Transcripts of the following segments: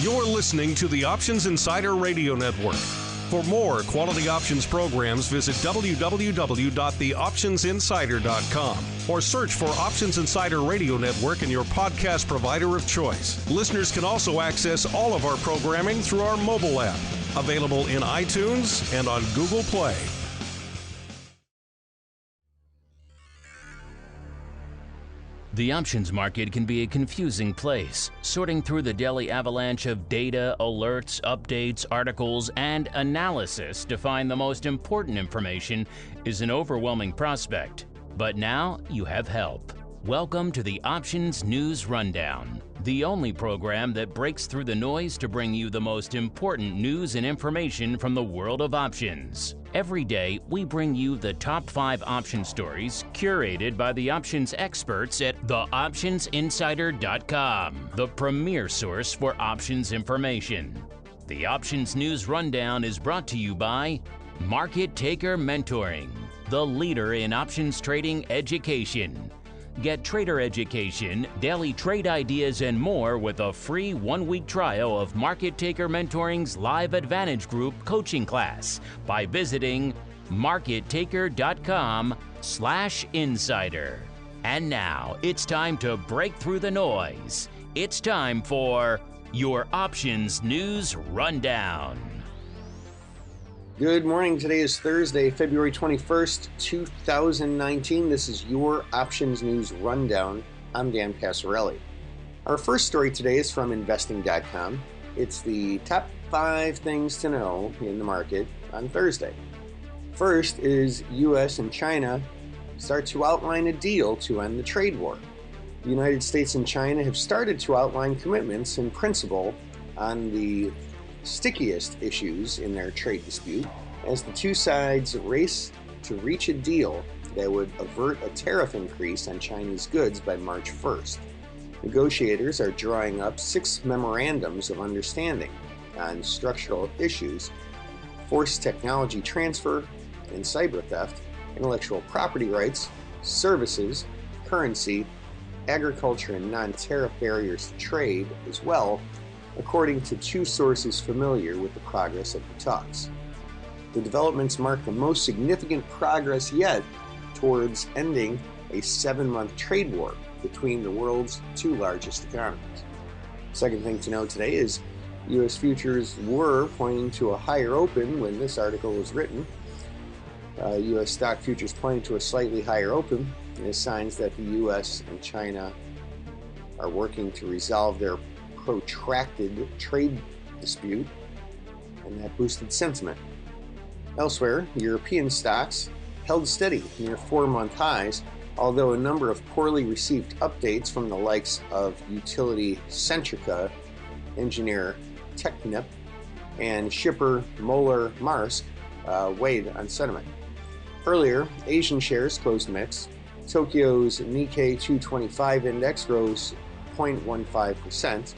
You're listening to the Options Insider Radio Network. For more quality options programs, visit www.theoptionsinsider.com or search for Options Insider Radio Network in your podcast provider of choice. Listeners can also access all of our programming through our mobile app, available in iTunes and on Google Play. The options market can be a confusing place. Sorting through the daily avalanche of data, alerts, updates, articles, and analysis to find the most important information is an overwhelming prospect. But now you have help. Welcome to the Options News Rundown, the only program that breaks through the noise to bring you the most important news and information from the world of options. Every day, we bring you the top 5 option stories curated by the options experts at theoptionsinsider.com, the premier source for options information. The Options News Rundown is brought to you by Market Taker Mentoring, the leader in options trading education. Get trader education, daily trade ideas, and more with a free 1-week trial of Market Taker Mentoring's Live Advantage Group coaching class by visiting markettaker.com/insider. And now it's time to break through the noise. It's time for your Options News Rundown. Good morning. Today is Thursday, February 21st, 2019. This is your Options News Rundown. I'm Dan Passarelli. Our first story today is from investing.com. It's the top 5 things to know in the market on Thursday. First is U.S. and China start to outline a deal to end the trade war. The United States and China have started to outline commitments in principle on the stickiest issues in their trade dispute as the two sides race to reach a deal that would avert a tariff increase on Chinese goods by March 1st. Negotiators are drawing up 6 memorandums of understanding on structural issues, forced technology transfer and cyber theft, intellectual property rights, services, currency, agriculture, and non-tariff barriers to trade as well, according to 2 sources familiar with the progress of the talks. The developments mark the most significant progress yet towards ending a 7-month trade war between the world's 2 largest economies. Second thing to know today is U.S. futures were pointing to a higher open when this article was written. U.S. stock futures pointing to a slightly higher open is signs that the U.S. and China are working to resolve their protracted trade dispute, and that boosted sentiment. Elsewhere, European stocks held steady near 4-month highs, although a number of poorly received updates from the likes of utility Centrica, engineer Technip, and shipper Moller Maersk weighed on sentiment. Earlier, Asian shares closed mixed. Tokyo's Nikkei 225 index rose 0.15%,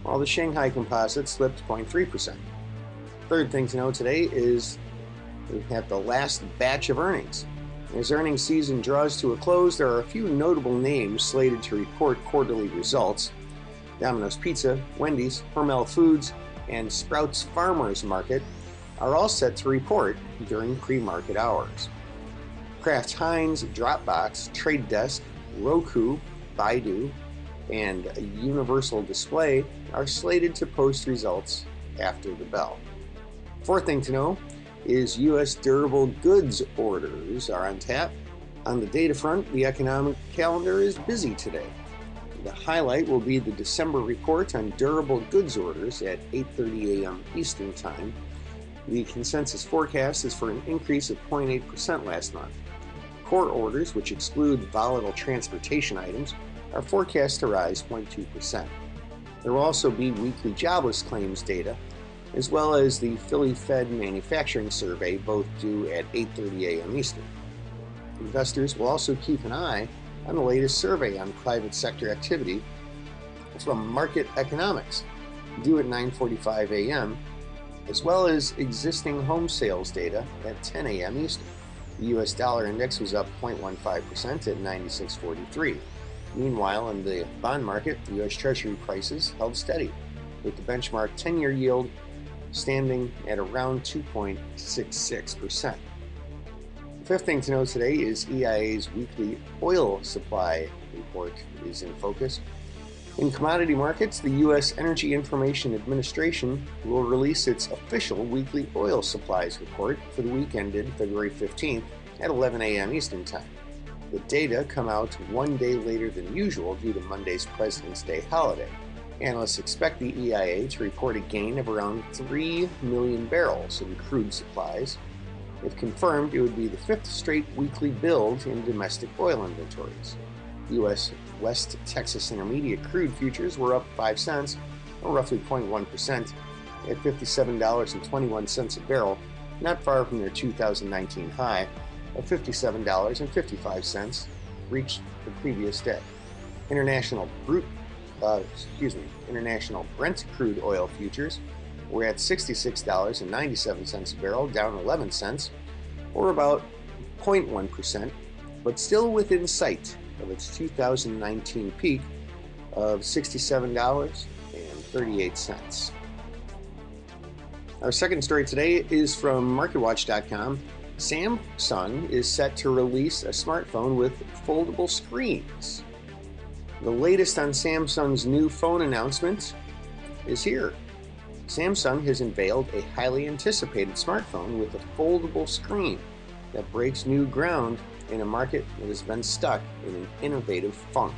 while the Shanghai Composite slipped 0.3%. Third thing to know today is we have the last batch of earnings. As earnings season draws to a close, there are a few notable names slated to report quarterly results. Domino's Pizza, Wendy's, Hormel Foods, and Sprouts Farmers Market are all set to report during pre-market hours. Kraft Heinz, Dropbox, Trade Desk, Roku, Baidu, and Universal Display are slated to post results after the bell. Fourth thing to know is U.S. durable goods orders are on tap. On the data front, the economic calendar is busy today. The highlight will be the December report on durable goods orders at 8:30 a.m. Eastern Time. The consensus forecast is for an increase of 0.8% last month. Core orders, which exclude volatile transportation items, are forecast to rise 0.2%. There will also be weekly jobless claims data, as well as the Philly Fed Manufacturing Survey, both due at 8:30 a.m. Eastern. Investors will also keep an eye on the latest survey on private sector activity from Market Economics, due at 9:45 a.m., as well as existing home sales data at 10 a.m. Eastern. The U.S. dollar index was up 0.15% at 96.43. Meanwhile, in the bond market, the U.S. Treasury prices held steady. with the benchmark 10-year yield standing at around 2.66%. The fifth thing to note today is EIA's weekly oil supply report is in focus. In commodity markets, the U.S. Energy Information Administration will release its official weekly oil supplies report for the week ended February 15th at 11 a.m. Eastern Time. The data come out one day later than usual due to Monday's President's Day holiday. Analysts expect the EIA to report a gain of around 3 million barrels in crude supplies. If confirmed, it would be the fifth straight weekly build in domestic oil inventories. U.S. West Texas Intermediate crude futures were up 5 cents, or roughly 0.1%, at $57.21 a barrel, not far from their 2019 high of $57.55 reached the previous day. International Brent crude oil futures were at $66.97 a barrel, down 11 cents, or about 0.1%, but still within sight of its 2019 peak of $67.38. Our second story today is from MarketWatch.com. Samsung is set to release a smartphone with foldable screens. The latest on Samsung's new phone announcement is here. Samsung has unveiled a highly anticipated smartphone with a foldable screen that breaks new ground in a market that has been stuck in an innovative funk.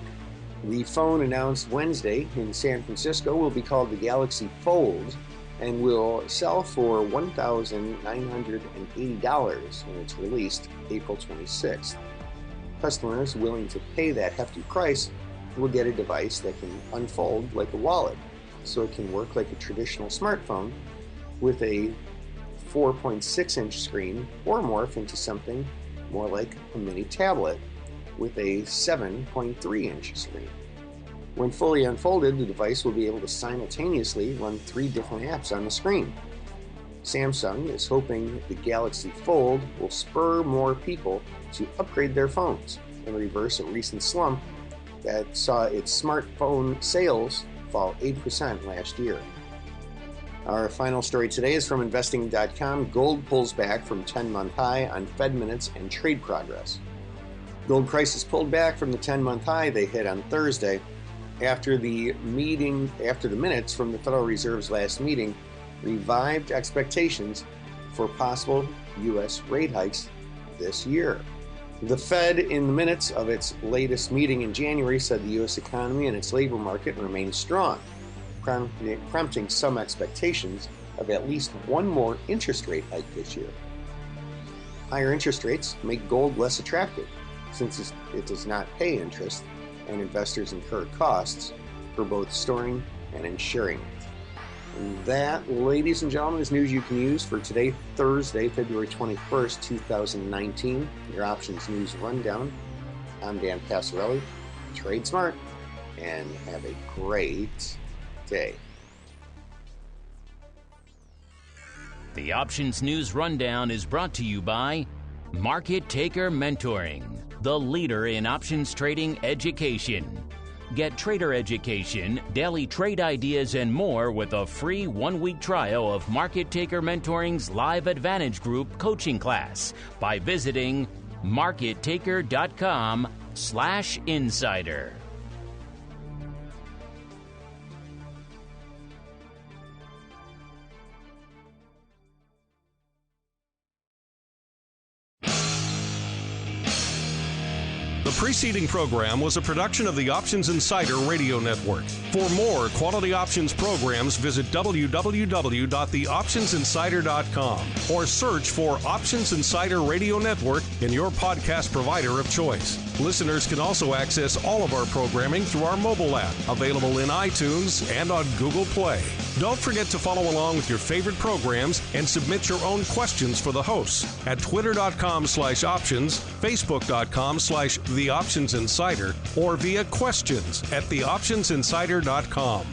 The phone announced Wednesday in San Francisco will be called the Galaxy Fold and will sell for $1,980 when it's released April 26th. Customers willing to pay that hefty price will get a device that can unfold like a wallet, so it can work like a traditional smartphone with a 4.6-inch screen or morph into something more like a mini tablet with a 7.3-inch screen. When fully unfolded, the device will be able to simultaneously run 3 different apps on the screen. Samsung is hoping the Galaxy Fold will spur more people to upgrade their phones and reverse a recent slump that saw its smartphone sales fall 8% last year. Our final story today is from investing.com. Gold pulls back from 10-month high on Fed minutes and trade progress. Gold prices pulled back from the 10-month high they hit on Thursday after the minutes from the Federal Reserve's last meeting revived expectations for possible U.S. rate hikes this year. The Fed, in the minutes of its latest meeting in January, said the U.S. economy and its labor market remain strong, prompting some expectations of at least one more interest rate hike this year. Higher interest rates make gold less attractive, since it does not pay interest, and investors incur costs for both storing and insuring it. And that, ladies and gentlemen, is news you can use for today, Thursday, February 21st, 2019. Your options news rundown. I'm Dan Passarelli. Trade smart and have a great day. The Options News Rundown is brought to you by Market Taker Mentoring, the leader in options trading education. Get trader education, daily trade ideas, and more with a free 1-week trial of Market Taker Mentoring's Live Advantage Group coaching class by visiting markettaker.com/insider. The preceding program was a production of the Options Insider Radio Network. For more quality options programs, visit www.theoptionsinsider.com or search for Options Insider Radio Network in your podcast provider of choice. Listeners can also access all of our programming through our mobile app, available in iTunes and on Google Play. Don't forget to follow along with your favorite programs and submit your own questions for the hosts at twitter.com/options, facebook.com/theoptionsinsider, or via questions at theoptionsinsider.com.